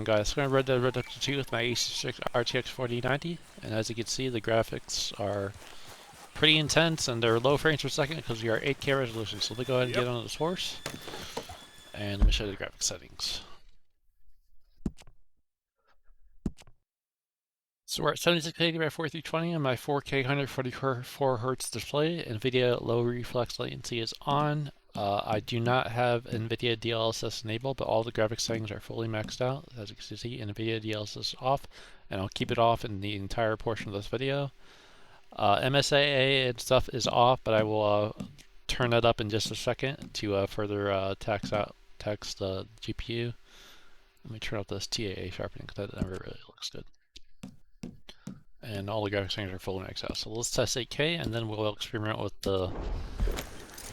on, guys? So I'm going to Red Dead Redemption 2 with my Asus Strix RTX 4090, and as you can see, the graphics are pretty intense, and they're low frames per second because we are 8K resolution. So let me go ahead and get on this horse, and let me show you the graphics settings. So we're at 7680 by 4320 on my 4K 144Hz display. NVIDIA low reflex latency is on. I do not have NVIDIA DLSS enabled, but all the graphics settings are fully maxed out. As you can see, NVIDIA DLSS is off, and I'll keep it off in the entire portion of this video. MSAA and stuff is off, but I will turn that up in just a second to further tax the GPU. Let me turn off this TAA sharpening because that never really looks good. And all the graphics settings are fully maxed out. So let's test 8K, and then we'll experiment with the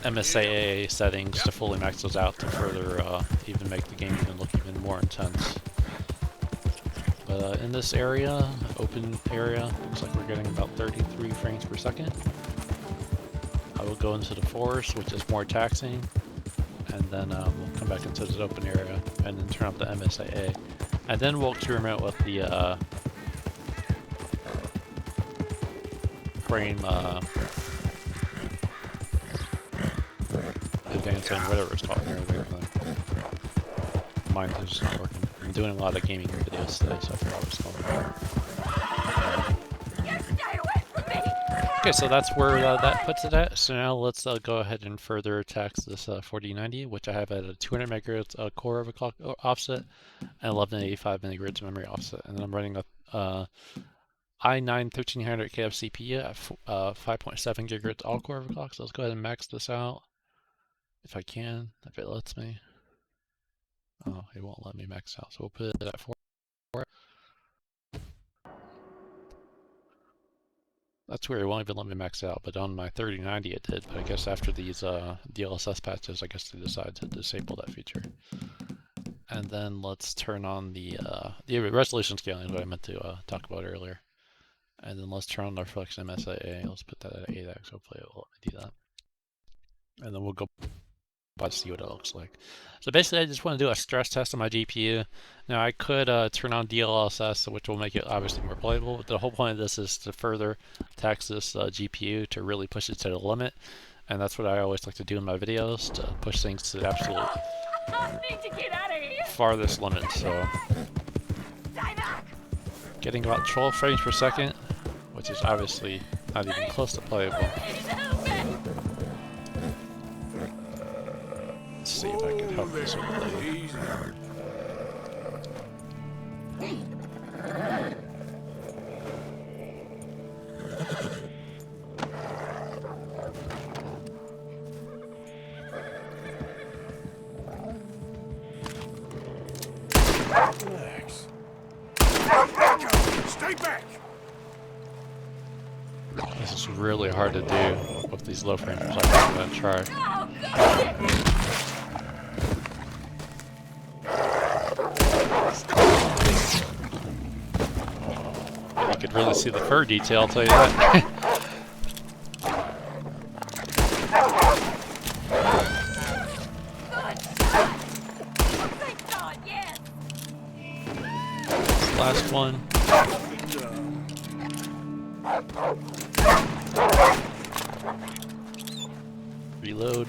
MSAA settings to fully max those out to further even make the game even look even more intense. But in this area, open area, looks like we're getting about 33 frames per second. I will go into the forest, which is more taxing, and then we'll come back into this open area and then turn up the MSAA. And then we'll experiment with the frame advancing, whatever it's called here. Mine is just not working. I'm doing a lot of gaming videos today, so I forgot what it's called. Okay, so that's where that puts it at. So now let's go ahead and further tax this 4090, which I have at a 200 megahertz core overclock offset and 1185 milligrams memory offset. And then I'm running a i9 1300K of CPU at 5.7 gigahertz all-core overclock. So let's go ahead and max this out if I can, if it lets me. Oh, it won't let me max out, so we'll put it at 4. That's weird, it won't even let me max out, but on my 3090 it did. But I guess after these DLSS patches, I guess they decided to disable that feature. And then let's turn on the resolution scaling, what I meant to talk about earlier. And then let's turn on the reflection MSAA. Let's put that at 8x. Hopefully it will let me do that. And then we'll go to see what it looks like. So basically, I just want to do a stress test on my GPU. Now I could turn on DLSS, which will make it obviously more playable. But the whole point of this is to further tax this GPU to really push it to the limit. And that's what I always like to do in my videos, to push things to the absolute farthest limit. So getting about 12 frames per second, which is obviously not even close to playable. Let's see if I can help this one play. Relax. Stay back. This is really hard to do with these low frames, so I'm going to try. You could really see the fur detail, I'll tell you that. Last one. Reload.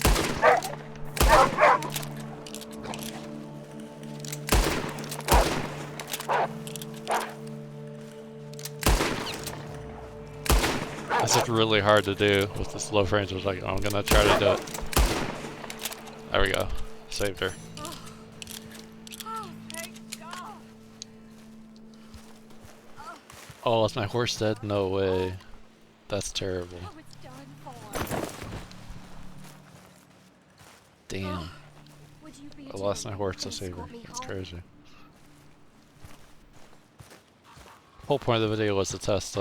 This is really hard to do with this low frames. I was like, oh, I'm gonna try to do it. There we go. Saved her. Oh, is my horse dead? No way. That's terrible. Damn. I lost my horse to save her. That's crazy. Whole point of the video was to test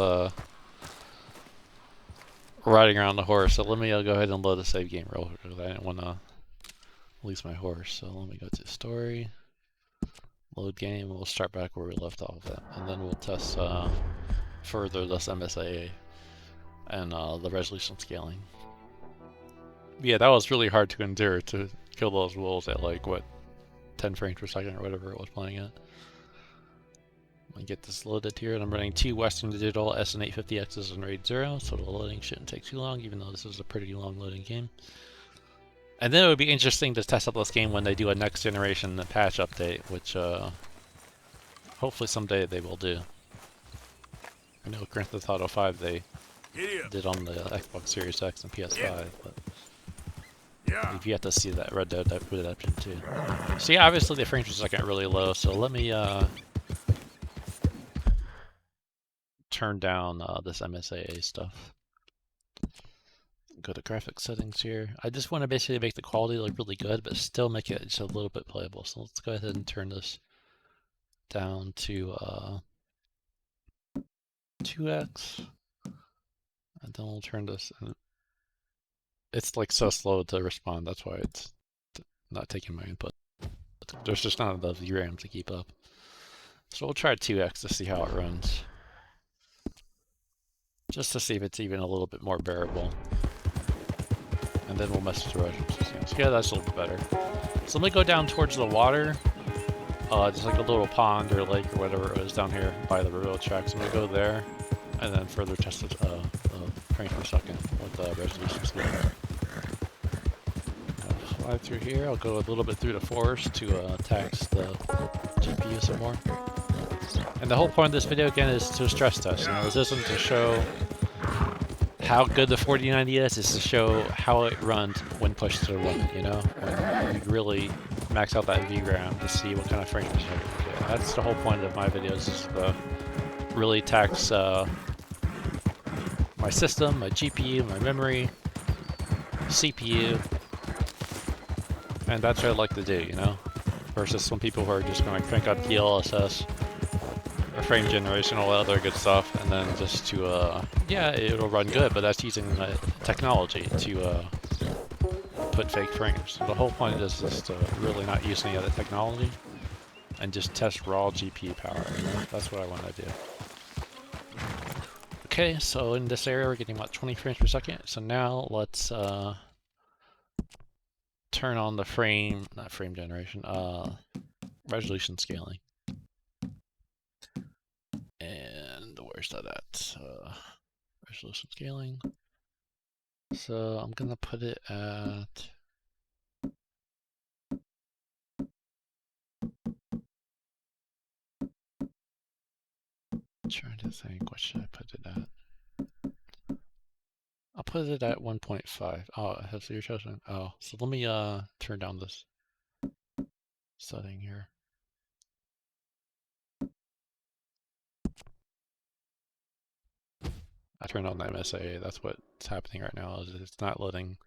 riding around the horse. So let me go ahead and load the save game real quick because I didn't want to lose my horse. So let me go to story, load game, and we'll start back where we left off at. And then we'll test further this MSAA and the resolution scaling. Yeah, that was really hard to endure, to kill those wolves at like, what, 10 frames per second or whatever it was playing at. me get this loaded here, and I'm running two Western Digital SN850Xs in RAID 0, so the loading shouldn't take too long, even though this is a pretty long loading game. And then it would be interesting to test out this game when they do a next generation patch update, which hopefully someday they will do. I know Grand Theft Auto 5 they did on the Xbox Series X and PS5, but you've yet to see that Red Dead Redemption 2. So yeah, obviously the frames per second really low, so let me turn down this MSAA stuff. Go to graphics settings here. I just want to basically make the quality look really good, but still make it just a little bit playable. So let's go ahead and turn this down to 2x, and then we'll turn this. And it's like so slow to respond. That's why it's not taking my input. There's just not enough VRAM to keep up. So we'll try 2x to see how it runs, just to see if it's even a little bit more bearable. And then we'll mess with the resolution. So yeah, that's a little bit better. So let me go down towards the water. Just like a little pond or lake or whatever it is down here by the railroad tracks. I'm gonna go there and then further test the frames per second with the resolution scale. I'll fly through here. I'll go a little bit through the forest to tax the GPU some more. And the whole point of this video again is to stress test. You know, this isn't to show how good the 4090 is to show how it runs when pushed to the limit, you know? When you really max out that VRAM to see what kind of frames per second you get. That's the whole point of my videos, is to really tax my system, my GPU, my memory, CPU, and that's what I like to do, you know? Versus some people who are just going to crank out DLSS, or frame generation, all that other good stuff, and then just to, yeah, it'll run good, but that's using technology to put fake frames. So the whole point of this is to really not use any other technology, and just test raw GPU power, you know? That's what I want to do. Okay, so in this area we're getting about 20 frames per second, so now let's turn on the not frame generation, resolution scaling. And where's that at? Resolution scaling. So I'm gonna put it at trying to think, what should I put it at? I'll put it at 1.5. Oh, that's your chosen. Oh, so let me turn down this setting here. I turned on the MSAA. That's what's happening right now. Is it's not letting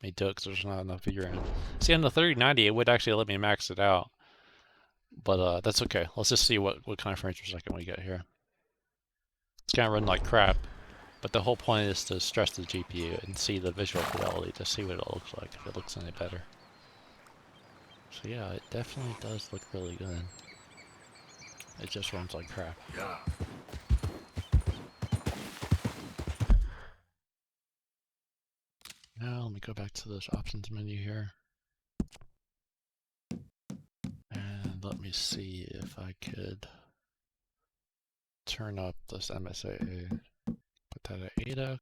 me do it because there's not enough VRAM. See, on the 3090, it would actually let me max it out, but that's okay. Let's just see what kind of frames per second we get here. It's gonna run like crap, but the whole point is to stress the GPU and see the visual fidelity to see what it looks like, if it looks any better. So yeah, it definitely does look really good. It just runs like crap. Now let me go back to this options menu here. And let me see if I could turn up this MSAA. Put that at 8x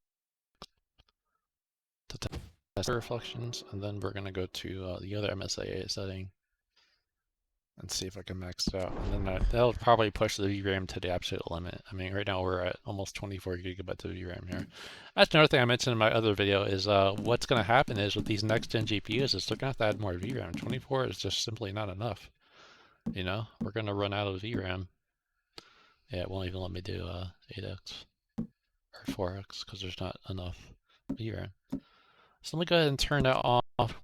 to test the reflections, and then we're going to go to the other MSAA setting and see if I can max it out. And then that'll probably push the VRAM to the absolute limit. I mean, right now we're at almost 24 gigabytes of VRAM here. That's another thing I mentioned in my other video is what's going to happen is with these next-gen GPUs is they're going to have to add more VRAM. 24 is just simply not enough. You know, we're going to run out of VRAM. Yeah, it won't even let me do 8x or 4x because there's not enough VRAM. So let me go ahead and turn that off.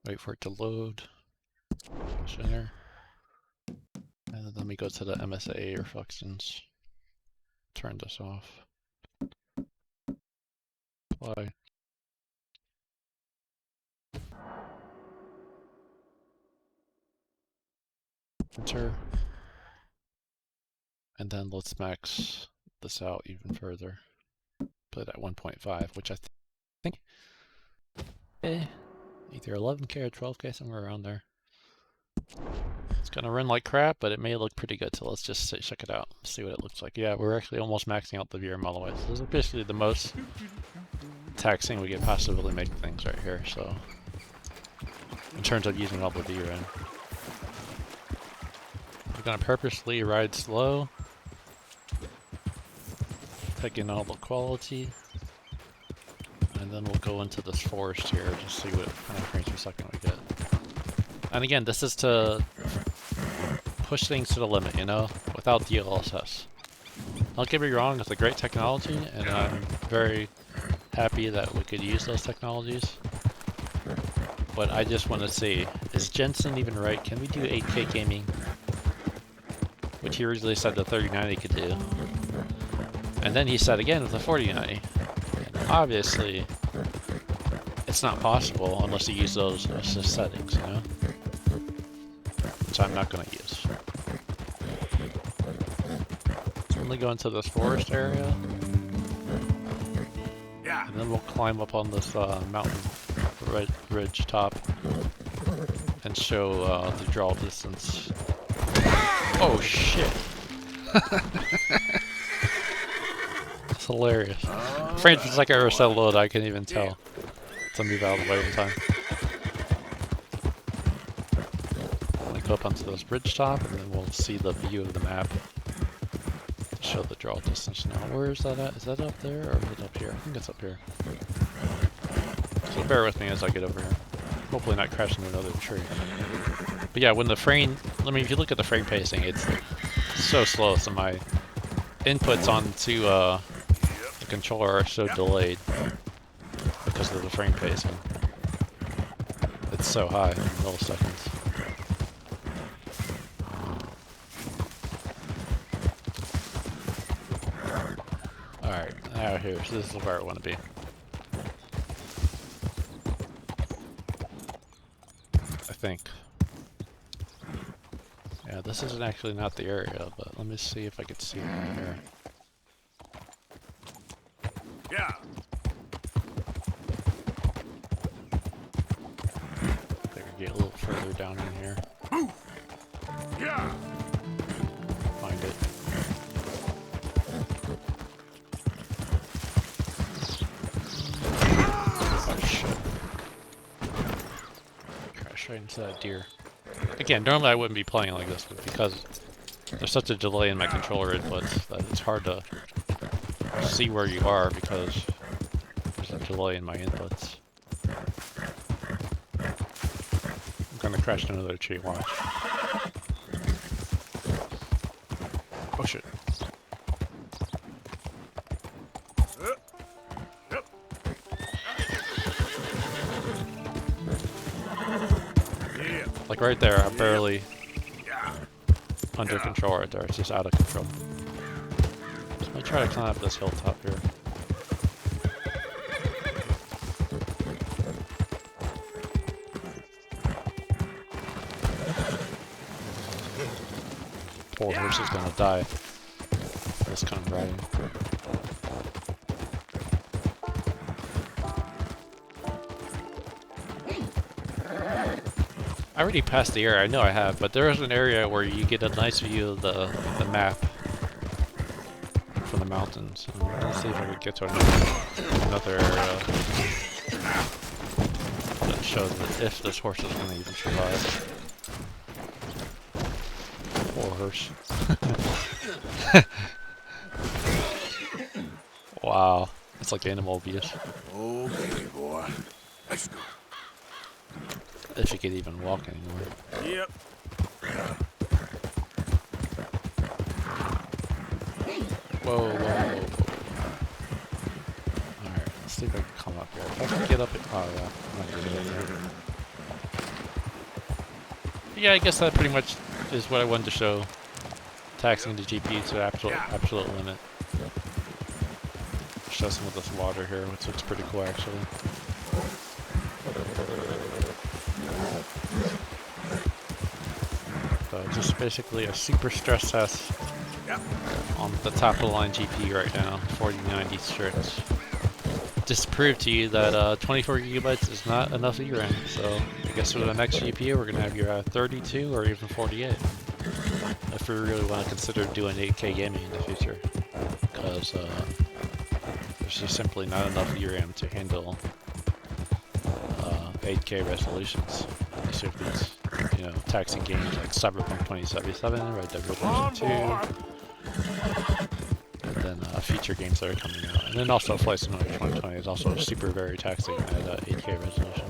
Wait for it to load. Center. And then let me go to the MSAA reflections. Turn this off. Apply. Enter. And then let's max this out even further. Put it at 1.5, which I think either 11K or 12K, somewhere around there. It's gonna run like crap, but it may look pretty good, so let's just check it out, see what it looks like. Yeah, we're actually almost maxing out the VRAM all the way. So this is basically the most taxing we could possibly make things right here, so in terms of using all the VRAM. We're gonna purposely ride slow, take in all the quality, and then we'll go into this forest here, just see what kind of frames per second we get. And again, this is to push things to the limit, you know, without DLSS. Don't get me wrong, it's a great technology, and I'm very happy that we could use those technologies. But I just want to see, is Jensen even right? Can we do 8K gaming? Which he originally said the 3090 could do. And then he said again with the 4090. And obviously, it's not possible unless you use those assist settings, you know? Which I'm not going to use. So I'm going to go into this forest area. Yeah. And then we'll climb up on this mountain ridge top and show the draw distance. Oh shit! It's hilarious. Frames per second are so low that I can't even tell to move out of the way in time. I'm gonna go up onto this bridge top and then we'll see the view of the map to show the draw distance now. Where is that at? Is that up there or is it up here? I think it's up here. So bear with me as I get over here. Hopefully not crash into another tree. But yeah, when the frame, I mean, if you look at the frame pacing, it's so slow, so my inputs onto the controller are so delayed because of the frame pacing. It's so high in milliseconds. Alright, out here, so this is where I want to be. I think. Yeah, this isn't actually not the area, but let me see if I can see it from here. Yeah. I think I get a little further down in here. Yeah. Find it. Oh shit. Crash right into that deer. Again, normally I wouldn't be playing like this, but because there's such a delay in my controller inputs that it's hard to see where you are because there's a delay in my inputs. I'm gonna crash into another tree, watch. Oh shit. Like right there, I'm barely under control right there. It's just out of control. So I'm gonna try to climb up this hilltop here. Poor horse is gonna die. This kind of riding. I already passed the area, I know I have, but there is an area where you get a nice view of the map from the mountains. So let's see if I can get to another area that shows that if this horse is going to even survive. Poor horse. Wow, it's like animal abuse. Okay, boy. Let's go. If you could even walk anymore. Yep. Whoa, whoa, whoa. Alright, let's see if I can come up here. If I can get up it. Oh, yeah. I'm not gonna get in there. Yeah, I guess that pretty much is what I wanted to show. Taxing the GPU to absolute limit. Show some of this water here, which looks pretty cool actually. So just basically a super stress test on the top of the line GPU right now, 4090 Strix. just proved to you that 24 gigabytes is not enough VRAM. So I guess for the next GPU, we're gonna have your 32 or even 48. If we really want to consider doing 8K gaming in the future, because there's just simply not enough VRAM to handle 8K resolutions. Especially if these, you know, taxing games like Cyberpunk 2077, Red Dead Redemption 2, and then future games that are coming out. And then also Flight Simulator 2020 is also super very taxing at 8K resolution.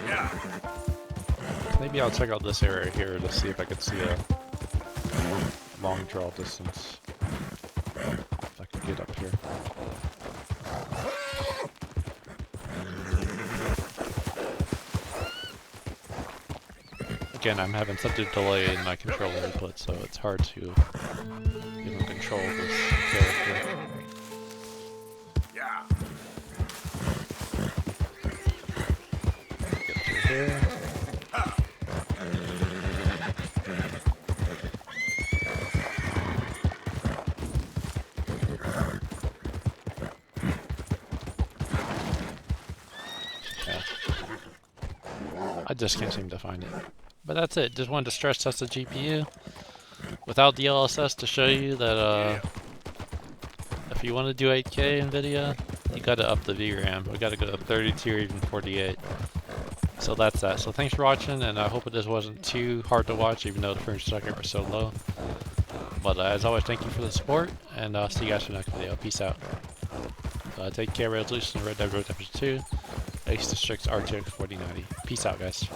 Yeah. Maybe I'll check out this area here to see if I could see a long draw distance. If I could get up here. Again, I'm having such a delay in my controller input, so it's hard to even control this character. Yeah. Get through here. Yeah. I just can't seem to find it. But that's it. Just wanted to stress test the GPU without DLSS to show you that if you want to do 8K NVIDIA, you gotta up the VRAM. We gotta go to 32 or even 48. So that's that. So thanks for watching, and I hope this wasn't too hard to watch, even though the frames per second were so low. But as always, thank you for the support, and see you guys for the next video. Peace out. Take care, resolution, Red Dead Redemption 2, Asus Strix RTX 4090. Peace out, guys.